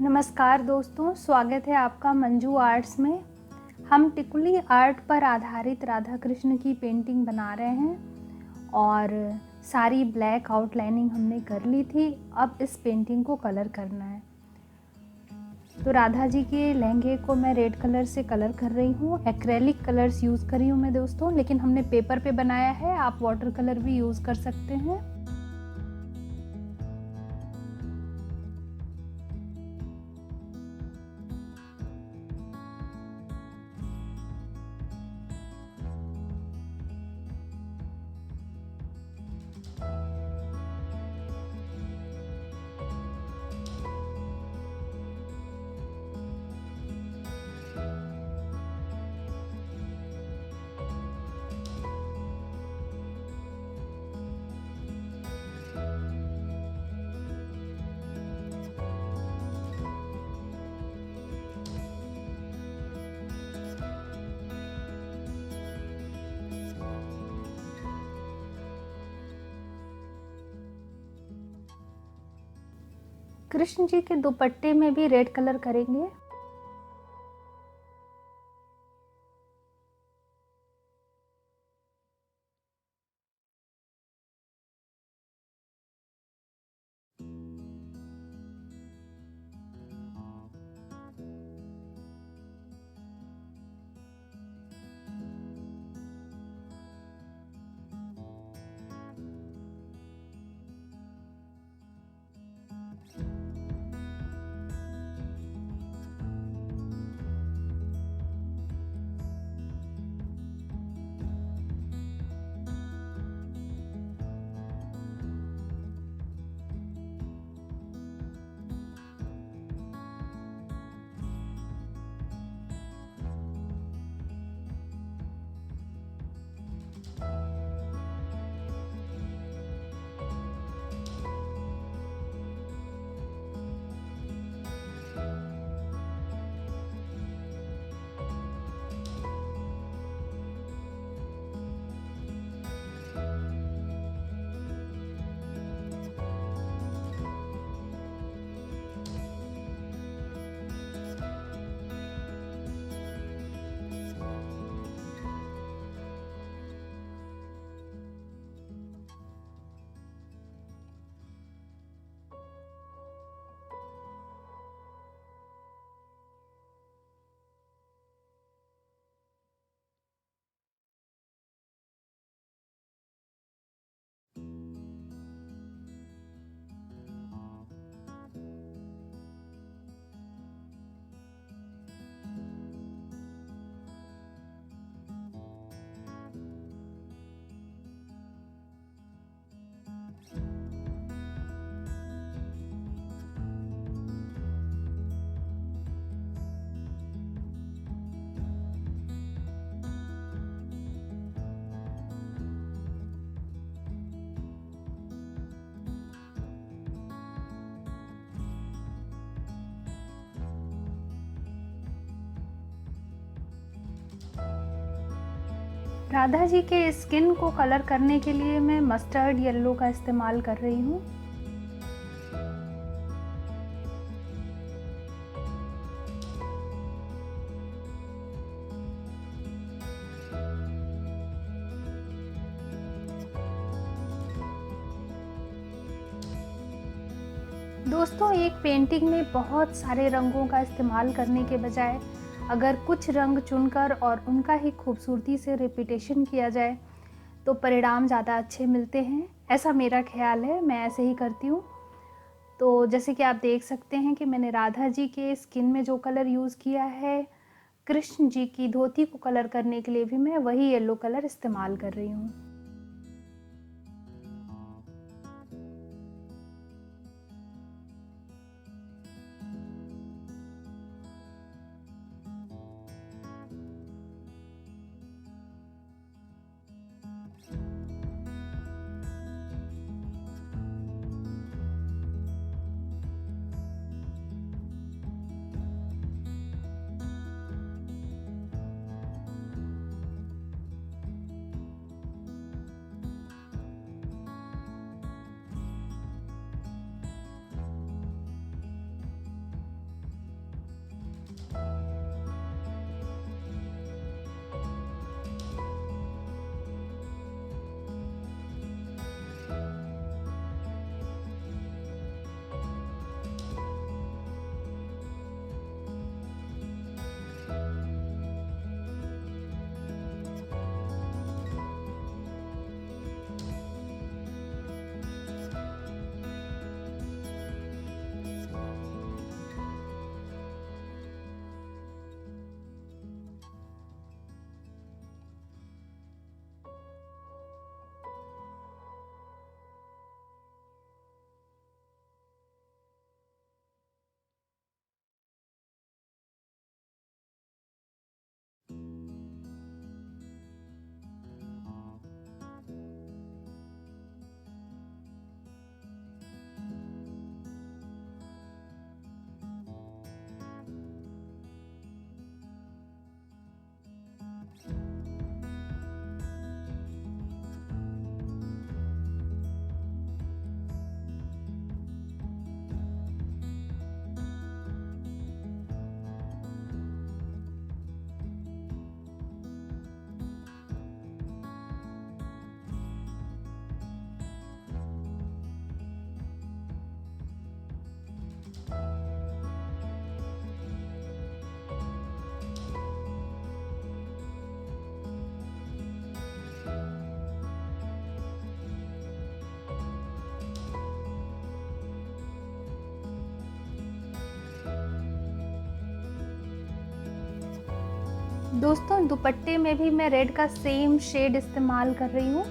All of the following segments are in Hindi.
नमस्कार दोस्तों, स्वागत है आपका मंजू आर्ट्स में। हम टिकुली आर्ट पर आधारित राधा कृष्ण की पेंटिंग बना रहे हैं और सारी ब्लैक आउटलाइनिंग हमने कर ली थी। अब इस पेंटिंग को कलर करना है। तो राधा जी के लहंगे को मैं रेड कलर से कलर कर रही हूँ। एक्रेलिक कलर्स यूज़ कर रही हूँ मैं दोस्तों, लेकिन हमने पेपर पे बनाया है, आप वाटर कलर भी यूज़ कर सकते हैं। कृष्ण जी के दुपट्टे में भी रेड कलर करेंगे। राधा जी के स्किन को कलर करने के लिए मैं मस्टर्ड येलो का इस्तेमाल कर रही हूँ। दोस्तों, एक पेंटिंग में बहुत सारे रंगों का इस्तेमाल करने के बजाय अगर कुछ रंग चुनकर और उनका ही खूबसूरती से रिपीटेशन किया जाए तो परिणाम ज़्यादा अच्छे मिलते हैं। ऐसा मेरा ख्याल है, मैं ऐसे ही करती हूँ। तो जैसे कि आप देख सकते हैं कि मैंने राधा जी के स्किन में जो कलर यूज़ किया है, कृष्ण जी की धोती को कलर करने के लिए भी मैं वही येलो कलर इस्तेमाल कर रही हूँ। दोस्तों दुपट्टे में भी मैं रेड का सेम शेड इस्तेमाल कर रही हूँ।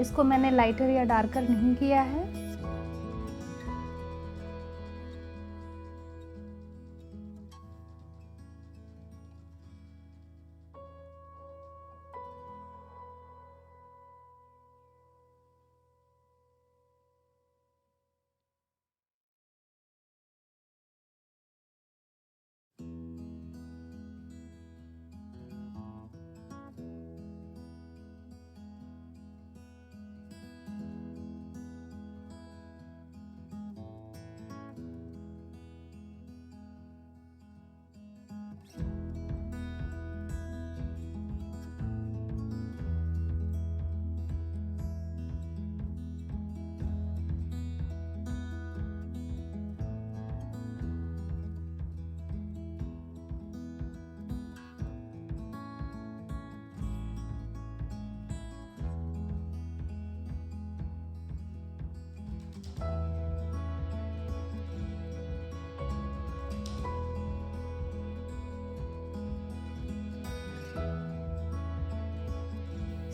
इसको मैंने लाइटर या डार्कर नहीं किया है।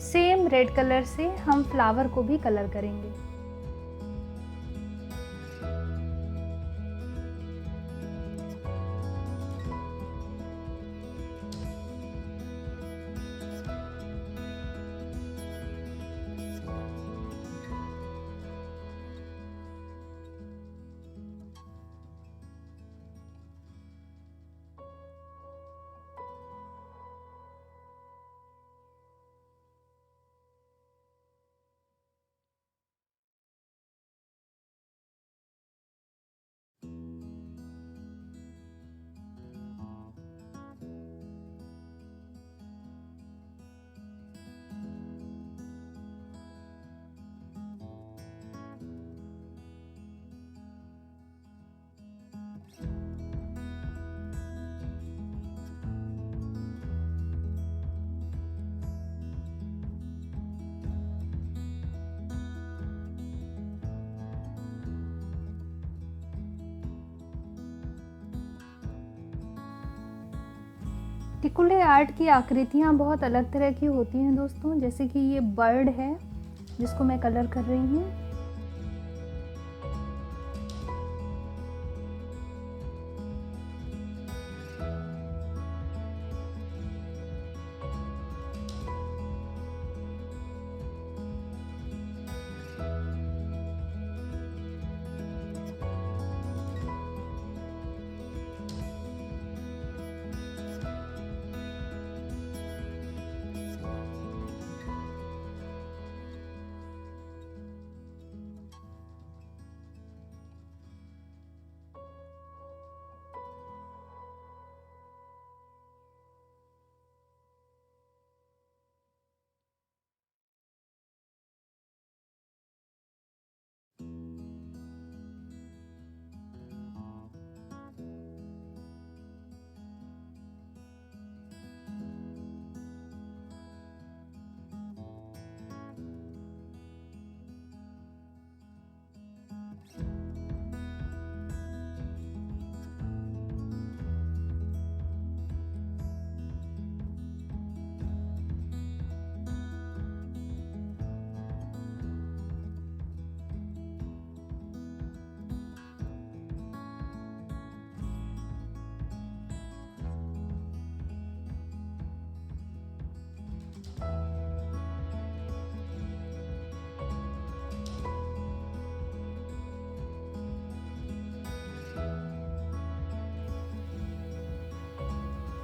सेम रेड कलर से हम फ्लावर को भी कलर करेंगे। टिकुले आर्ट की आकृतियाँ बहुत अलग तरह की होती हैं दोस्तों, जैसे कि ये बर्ड है जिसको मैं कलर कर रही हूँ।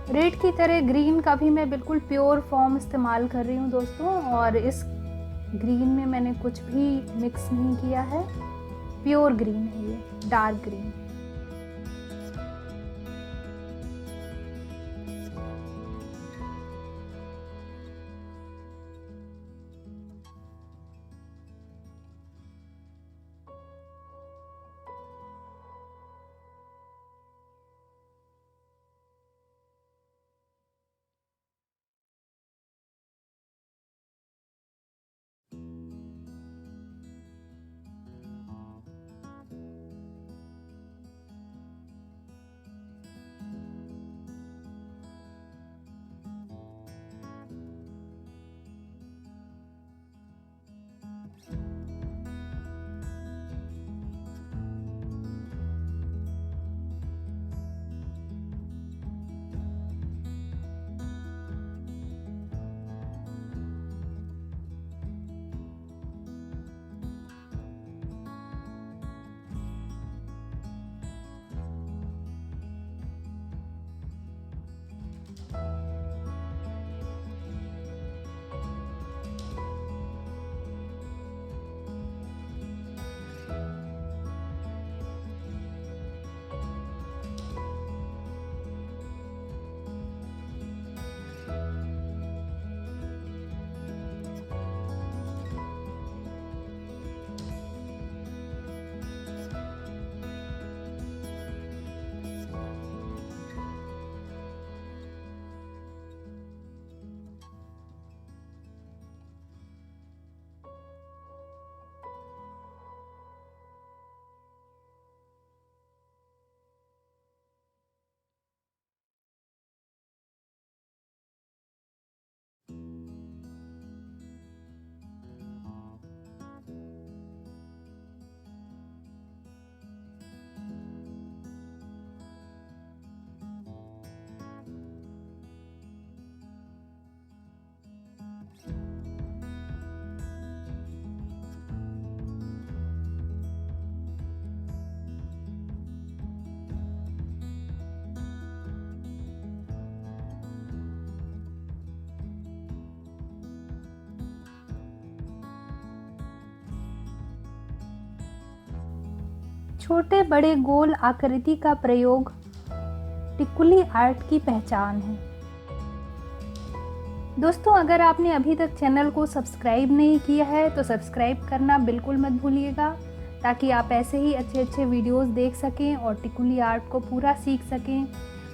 रेड की तरह ग्रीन का भी मैं बिल्कुल प्योर फॉर्म इस्तेमाल कर रही हूँ दोस्तों, और इस ग्रीन में मैंने कुछ भी मिक्स नहीं किया है। प्योर ग्रीन है ये, डार्क ग्रीन। छोटे बड़े गोल आकृति का प्रयोग टिकुली आर्ट की पहचान है। दोस्तों, अगर आपने अभी तक चैनल को सब्सक्राइब नहीं किया है तो सब्सक्राइब करना बिल्कुल मत भूलिएगा, ताकि आप ऐसे ही अच्छे अच्छे वीडियोस देख सकें और टिकुली आर्ट को पूरा सीख सकें।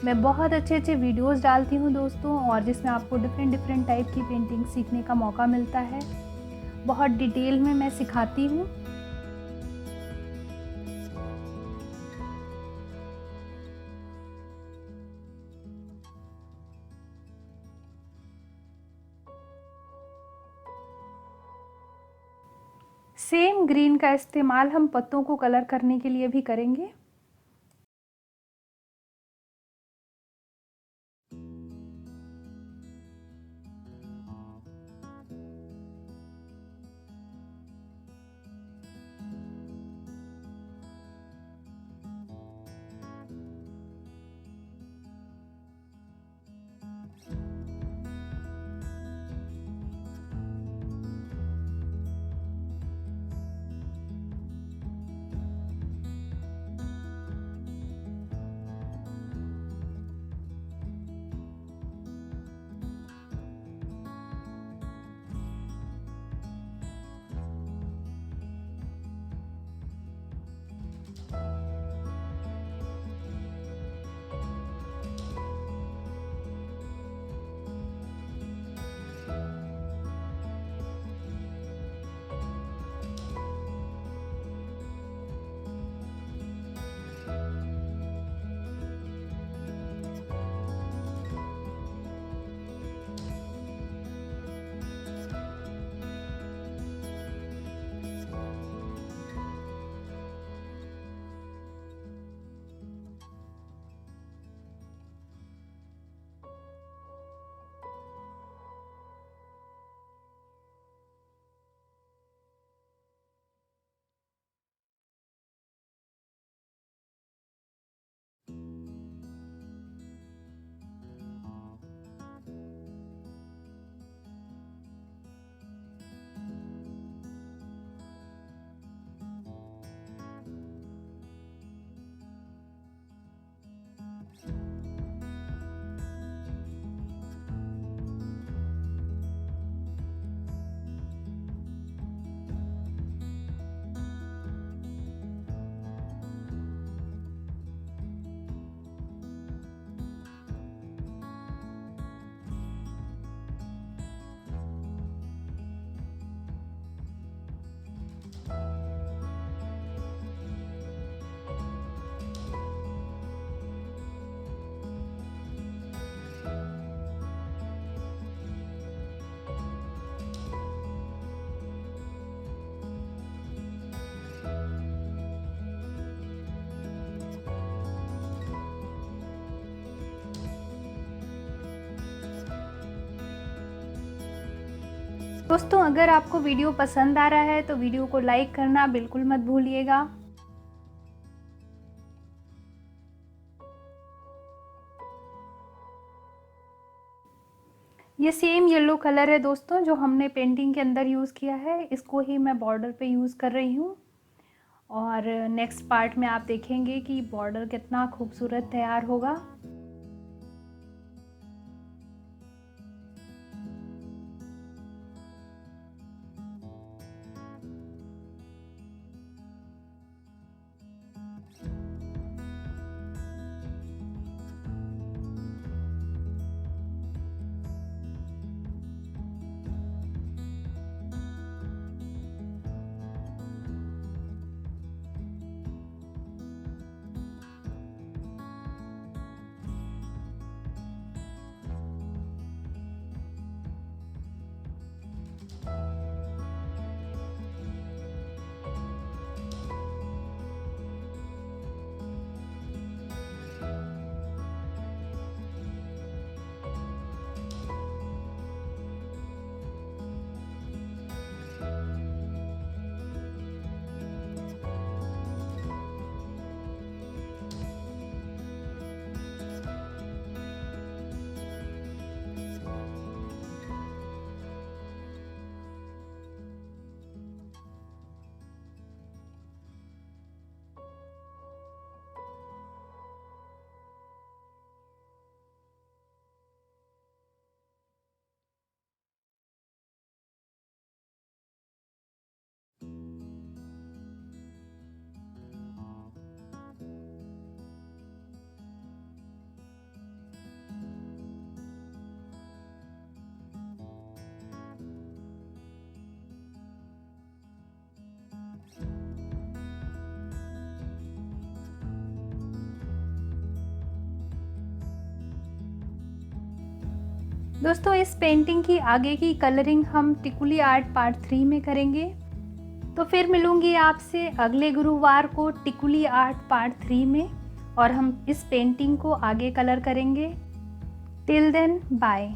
मैं बहुत अच्छे अच्छे वीडियोस डालती हूं दोस्तों, और जिसमें आपको डिफरेंट टाइप की पेंटिंग सीखने का मौका मिलता है। बहुत डिटेल में मैं सिखाती हूँ। सेम ग्रीन का इस्तेमाल हम पत्तों को कलर करने के लिए भी करेंगे। दोस्तों, अगर आपको वीडियो पसंद आ रहा है तो वीडियो को लाइक करना बिल्कुल मत भूलिएगा। ये सेम येलो कलर है दोस्तों, जो हमने पेंटिंग के अंदर यूज़ किया है, इसको ही मैं बॉर्डर पे यूज़ कर रही हूँ। और नेक्स्ट पार्ट में आप देखेंगे कि बॉर्डर कितना खूबसूरत तैयार होगा। दोस्तों इस पेंटिंग की आगे की कलरिंग हम टिकुली आर्ट पार्ट 3 में करेंगे। तो फिर मिलूंगी आपसे अगले गुरुवार को टिकुली आर्ट पार्ट 3 में, और हम इस पेंटिंग को आगे कलर करेंगे। Till then bye.